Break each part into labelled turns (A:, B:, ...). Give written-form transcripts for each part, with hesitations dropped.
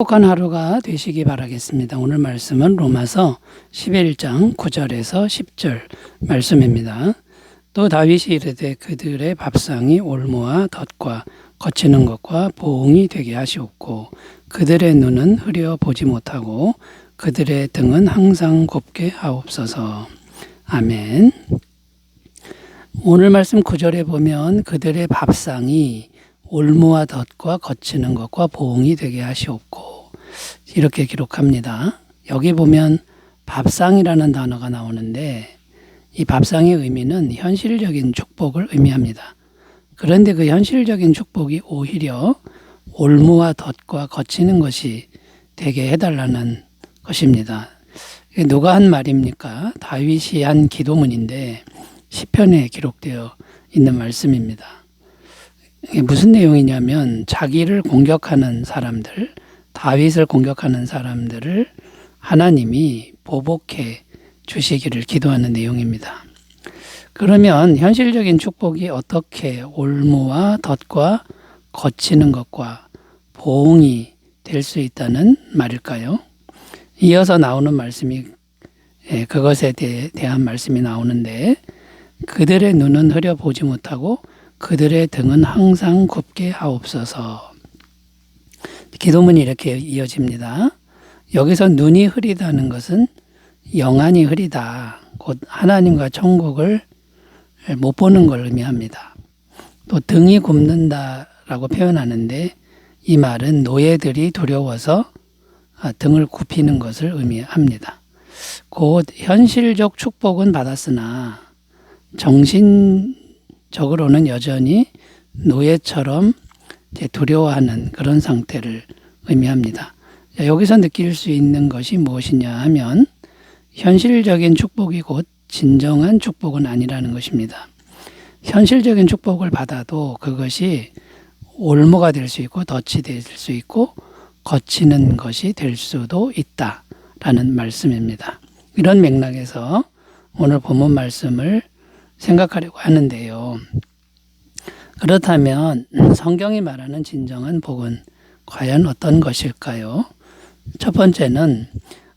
A: 행복한 하루가 되시기 바라겠습니다. 오늘 말씀은 로마서 11장 9절에서 10절 말씀입니다. 또 다윗이 이르되 그들의 밥상이 올무와 덫과 거치는 것과 보응이 되게 하시옵고 그들의 눈은 흐려 보지 못하고 그들의 등은 항상 곱게 하옵소서. 아멘. 오늘 말씀 9절에 보면 그들의 밥상이 올무와 덫과 거치는 것과 보응이 되게 하시옵고 이렇게 기록합니다. 여기 보면 밥상이라는 단어가 나오는데 이 밥상의 의미는 현실적인 축복을 의미합니다. 그런데 그 현실적인 축복이 오히려 올무와 덫과 거치는 것이 되게 해달라는 것입니다. 누가 한 말입니까? 다윗이 한 기도문인데 시편에 기록되어 있는 말씀입니다. 이게 무슨 내용이냐면 자기를 공격하는 사람들, 다윗을 공격하는 사람들을 하나님이 보복해 주시기를 기도하는 내용입니다. 그러면 현실적인 축복이 어떻게 올무와 덫과 거치는 것과 보응이 될 수 있다는 말일까요? 이어서 나오는 말씀이 그것에 대한 말씀이 나오는데 그들의 눈은 흐려 보지 못하고 그들의 등은 항상 굽게 하옵소서. 기도문이 이렇게 이어집니다. 여기서 눈이 흐리다는 것은 영안이 흐리다. 곧 하나님과 천국을 못 보는 걸 의미합니다. 또 등이 굽는다라고 표현하는데 이 말은 노예들이 두려워서 등을 굽히는 것을 의미합니다. 곧 현실적 축복은 받았으나 정신적으로는 여전히 노예처럼 두려워하는 그런 상태를 의미합니다. 여기서 느낄 수 있는 것이 무엇이냐 하면 현실적인 축복이 곧 진정한 축복은 아니라는 것입니다. 현실적인 축복을 받아도 그것이 올무가 될 수 있고 덫이 될 수 있고 거치는 것이 될 수도 있다라는 말씀입니다. 이런 맥락에서 오늘 본문 말씀을 생각하려고 하는데요. 그렇다면 성경이 말하는 진정한 복은 과연 어떤 것일까요? 첫 번째는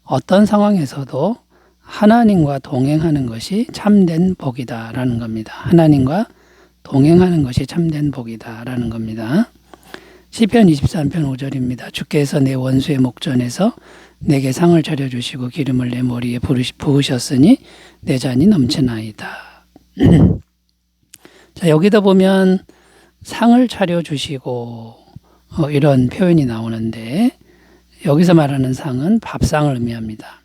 A: 어떤 상황에서도 하나님과 동행하는 것이 참된 복이다라는 겁니다. 하나님과 동행하는 것이 참된 복이다라는 겁니다. 시편 23편 5절입니다. 주께서 내 원수의 목전에서 내게 상을 차려주시고 기름을 내 머리에 부으셨으니 내 잔이 넘치나이다. 자, 여기다 보면 상을 차려주시고 이런 표현이 나오는데 여기서 말하는 상은 밥상을 의미합니다.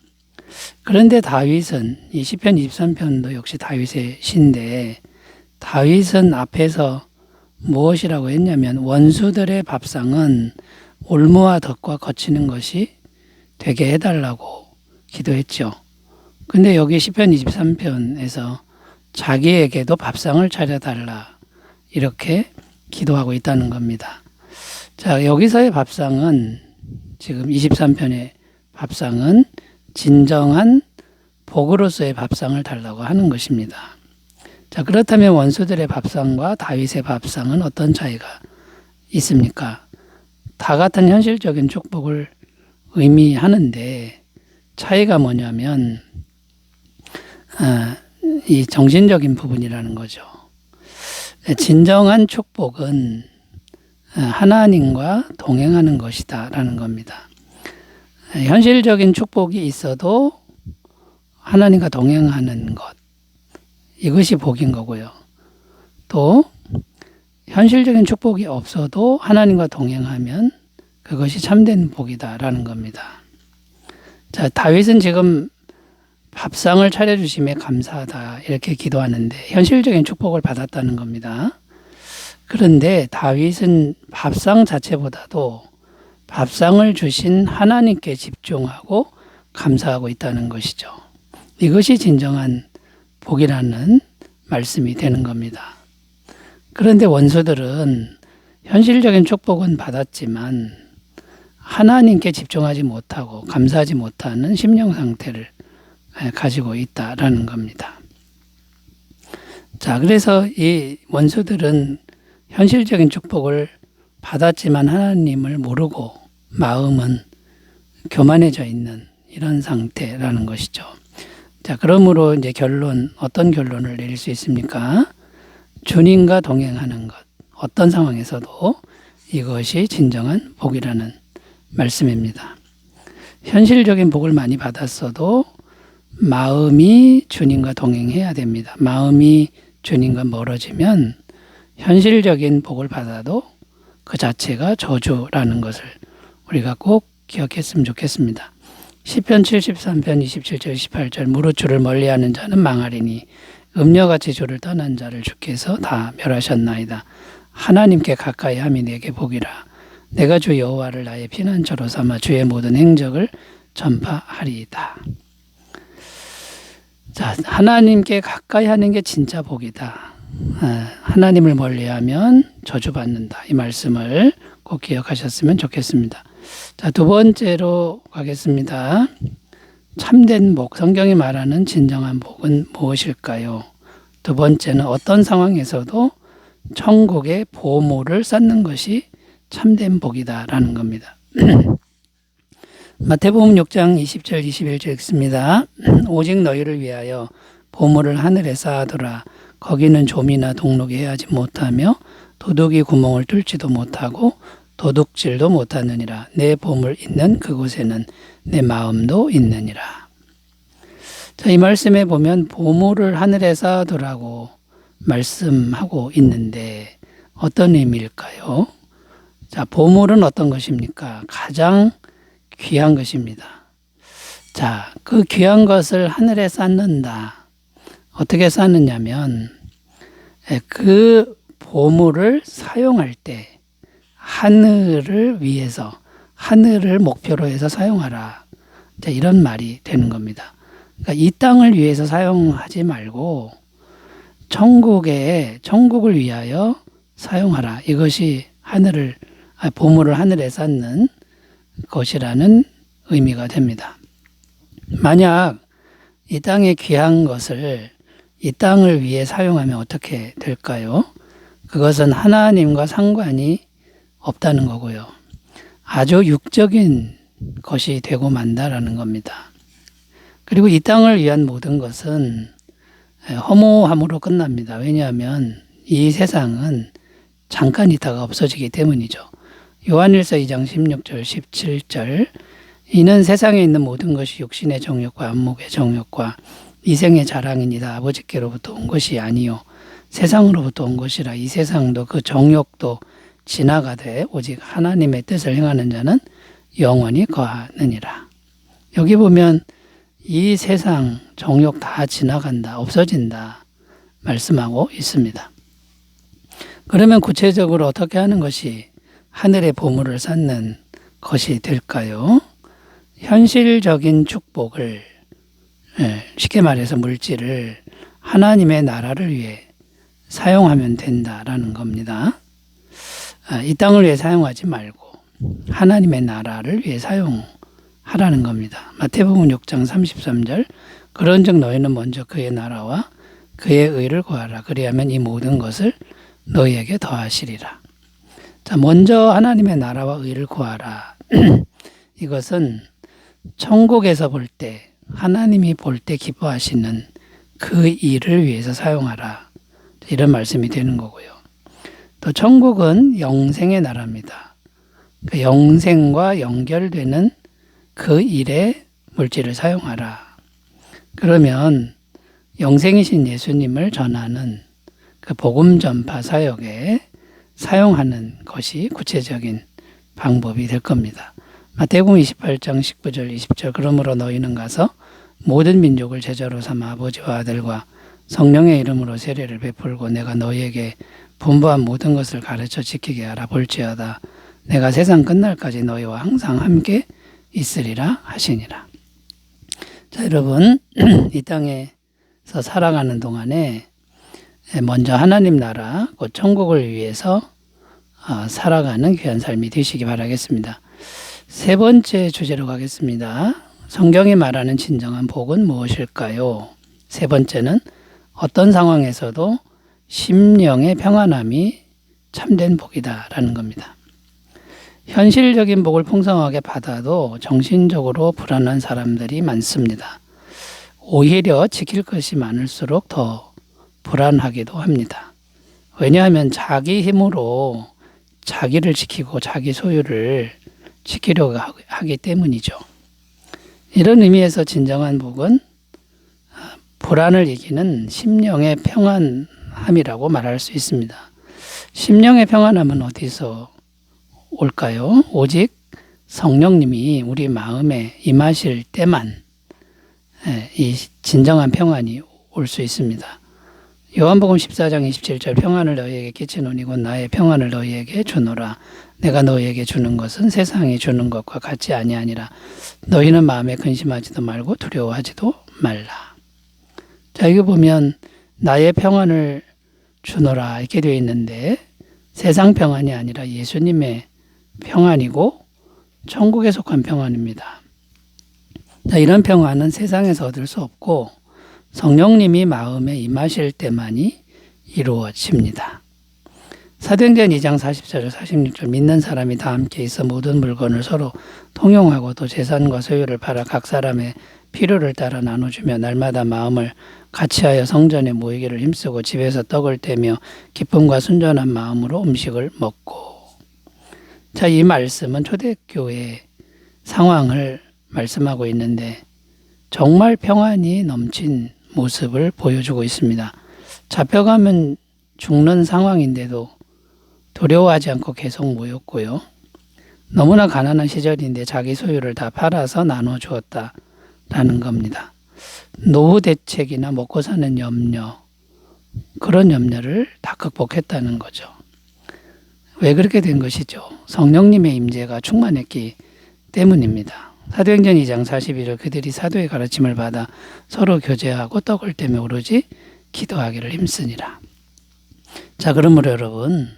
A: 그런데 다윗은 이 시편 23편도 역시 다윗의 시인데 다윗은 앞에서 무엇이라고 했냐면 원수들의 밥상은 올무와 덫과 거치는 것이 되게 해달라고 기도했죠. 근데 여기 시편 23편에서 자기에게도 밥상을 차려달라 이렇게 기도하고 있다는 겁니다. 자, 여기서의 밥상은 지금 23편의 밥상은 진정한 복으로서의 밥상을 달라고 하는 것입니다. 자, 그렇다면 원수들의 밥상과 다윗의 밥상은 어떤 차이가 있습니까? 다 같은 현실적인 축복을 의미하는데 차이가 뭐냐면 이 정신적인 부분이라는 거죠. 진정한 축복은 하나님과 동행하는 것이다라는 겁니다. 현실적인 축복이 있어도 하나님과 동행하는 것, 이것이 복인 거고요. 또 현실적인 축복이 없어도 하나님과 동행하면 그것이 참된 복이다라는 겁니다. 자, 다윗은 지금 밥상을 차려주심에 감사하다 이렇게 기도하는데 현실적인 축복을 받았다는 겁니다. 그런데 다윗은 밥상 자체보다도 밥상을 주신 하나님께 집중하고 감사하고 있다는 것이죠. 이것이 진정한 복이라는 말씀이 되는 겁니다. 그런데 원수들은 현실적인 축복은 받았지만 하나님께 집중하지 못하고 감사하지 못하는 심령 상태를 가지고 있다라는 겁니다. 자, 그래서 이 원수들은 현실적인 축복을 받았지만 하나님을 모르고 마음은 교만해져 있는 이런 상태라는 것이죠. 자, 그러므로 이제 어떤 결론을 내릴 수 있습니까? 주님과 동행하는 것, 어떤 상황에서도 이것이 진정한 복이라는 말씀입니다. 현실적인 복을 많이 받았어도 마음이 주님과 동행해야 됩니다. 마음이 주님과 멀어지면 현실적인 복을 받아도 그 자체가 저주라는 것을 우리가 꼭 기억했으면 좋겠습니다. 시편 73편 27절 28절 무릇 주를 멀리하는 자는 망하리니 음녀같이 주를 떠난 자를 주께서 다 멸하셨나이다. 하나님께 가까이 함이 내게 복이라. 내가 주 여호와를 나의 피난처로 삼아 주의 모든 행적을 전파하리이다. 자, 하나님께 가까이 하는 게 진짜 복이다. 하나님을 멀리하면 저주받는다. 이 말씀을 꼭 기억하셨으면 좋겠습니다. 자, 두 번째로 가겠습니다. 참된 복, 성경이 말하는 진정한 복은 무엇일까요? 두 번째는 어떤 상황에서도 천국의 보물을 쌓는 것이 참된 복이다라는 겁니다. 마태복음 6장 20절 21절 읽습니다. 오직 너희를 위하여 보물을 하늘에 쌓아두라. 거기는 좀이나 동록이 해하지 못하며 도둑이 구멍을 뚫지도 못하고 도둑질도 못하느니라. 내 보물 있는 그곳에는 내 마음도 있느니라. 자, 이 말씀에 보면 보물을 하늘에 쌓아두라고 말씀하고 있는데 어떤 의미일까요? 자, 보물은 어떤 것입니까? 가장 귀한 것입니다. 자, 그 귀한 것을 하늘에 쌓는다. 어떻게 쌓느냐면 그 보물을 사용할 때 하늘을 위해서, 하늘을 목표로 해서 사용하라. 자, 이런 말이 되는 겁니다. 그러니까 이 땅을 위해서 사용하지 말고 천국을 위하여 사용하라. 이것이 보물을 하늘에 쌓는 것이라는 의미가 됩니다. 만약 이 땅의 귀한 것을 이 땅을 위해 사용하면 어떻게 될까요? 그것은 하나님과 상관이 없다는 거고요. 아주 육적인 것이 되고 만다라는 겁니다. 그리고 이 땅을 위한 모든 것은 허무함으로 끝납니다. 왜냐하면 이 세상은 잠깐 있다가 없어지기 때문이죠. 요한일서 2장 16절 17절 이는 세상에 있는 모든 것이 육신의 정욕과 안목의 정욕과 이생의 자랑이니라. 아버지께로부터 온 것이 아니요 세상으로부터 온 것이라. 이 세상도 그 정욕도 지나가되 오직 하나님의 뜻을 행하는 자는 영원히 거하느니라. 여기 보면 이 세상 정욕 다 지나간다, 없어진다 말씀하고 있습니다. 그러면 구체적으로 어떻게 하는 것이 하늘의 보물을 쌓는 것이 될까요? 현실적인 축복을, 쉽게 말해서 물질을 하나님의 나라를 위해 사용하면 된다라는 겁니다. 이 땅을 위해 사용하지 말고 하나님의 나라를 위해 사용하라는 겁니다. 마태복음 6장 33절 그런즉 너희는 먼저 그의 나라와 그의 의를 구하라. 그리하면 이 모든 것을 너희에게 더하시리라. 자, 먼저 하나님의 나라와 의를 구하라. 이것은 천국에서 볼 때, 하나님이 볼 때 기뻐하시는 그 일을 위해서 사용하라. 이런 말씀이 되는 거고요. 또 천국은 영생의 나라입니다. 그 영생과 연결되는 그 일에 물질을 사용하라. 그러면 영생이신 예수님을 전하는 그 복음 전파 사역에 사용하는 것이 구체적인 방법이 될 겁니다. 마태복음 28장 19절 20절 그러므로 너희는 가서 모든 민족을 제자로 삼아 아버지와 아들과 성령의 이름으로 세례를 베풀고 내가 너희에게 분부한 모든 것을 가르쳐 지키게 하라. 볼지어다 내가 세상 끝날까지 너희와 항상 함께 있으리라 하시니라. 자, 여러분 이 땅에서 살아가는 동안에 먼저 하나님 나라 곧 천국을 위해서 살아가는 귀한 삶이 되시기 바라겠습니다. 세 번째 주제로 가겠습니다. 성경이 말하는 진정한 복은 무엇일까요? 세 번째는 어떤 상황에서도 심령의 평안함이 참된 복이다라는 겁니다. 현실적인 복을 풍성하게 받아도 정신적으로 불안한 사람들이 많습니다. 오히려 지킬 것이 많을수록 더 불안하기도 합니다. 왜냐하면 자기 힘으로 자기를 지키고 자기 소유를 지키려고 하기 때문이죠. 이런 의미에서 진정한 복은 불안을 이기는 심령의 평안함이라고 말할 수 있습니다. 심령의 평안함은 어디서 올까요? 오직 성령님이 우리 마음에 임하실 때만 이 진정한 평안이 올 수 있습니다. 요한복음 14장 27절 평안을 너희에게 끼치노니 곧 나의 평안을 너희에게 주노라. 내가 너희에게 주는 것은 세상이 주는 것과 같지 아니하니라. 너희는 마음에 근심하지도 말고 두려워하지도 말라. 자, 여기 보면 나의 평안을 주노라 이렇게 되어 있는데 세상 평안이 아니라 예수님의 평안이고 천국에 속한 평안입니다. 자, 이런 평안은 세상에서 얻을 수 없고 성령님이 마음에 임하실 때만이 이루어집니다. 사도행전 2장 44절 46절 믿는 사람이 다 함께 있어 모든 물건을 서로 통용하고 또 재산과 소유를 팔아 각 사람의 필요를 따라 나눠주며 날마다 마음을 같이하여 성전에 모이기를 힘쓰고 집에서 떡을 떼며 기쁨과 순전한 마음으로 음식을 먹고. 자, 이 말씀은 초대교회 상황을 말씀하고 있는데 정말 평안이 넘친 모습을 보여주고 있습니다. 잡혀가면 죽는 상황인데도 두려워하지 않고 계속 모였고요. 너무나 가난한 시절인데 자기 소유를 다 팔아서 나눠주었다라는 겁니다. 노후 대책이나 먹고 사는 염려, 그런 염려를 다 극복했다는 거죠. 왜 그렇게 된 것이죠? 성령님의 임재가 충만했기 때문입니다. 사도행전 2장 42절 그들이 사도의 가르침을 받아 서로 교제하고 떡을 떼며 오로지 기도하기를 힘쓰니라. 자, 그러므로 여러분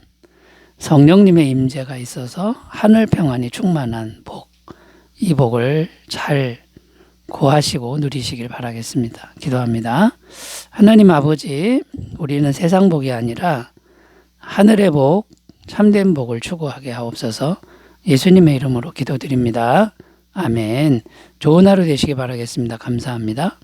A: 성령님의 임재가 있어서 하늘 평안이 충만한 복, 이 복을 잘 구하시고 누리시길 바라겠습니다. 기도합니다. 하나님 아버지, 우리는 세상 복이 아니라 하늘의 복, 참된 복을 추구하게 하옵소서. 예수님의 이름으로 기도드립니다. 아멘. 좋은 하루 되시기 바라겠습니다. 감사합니다.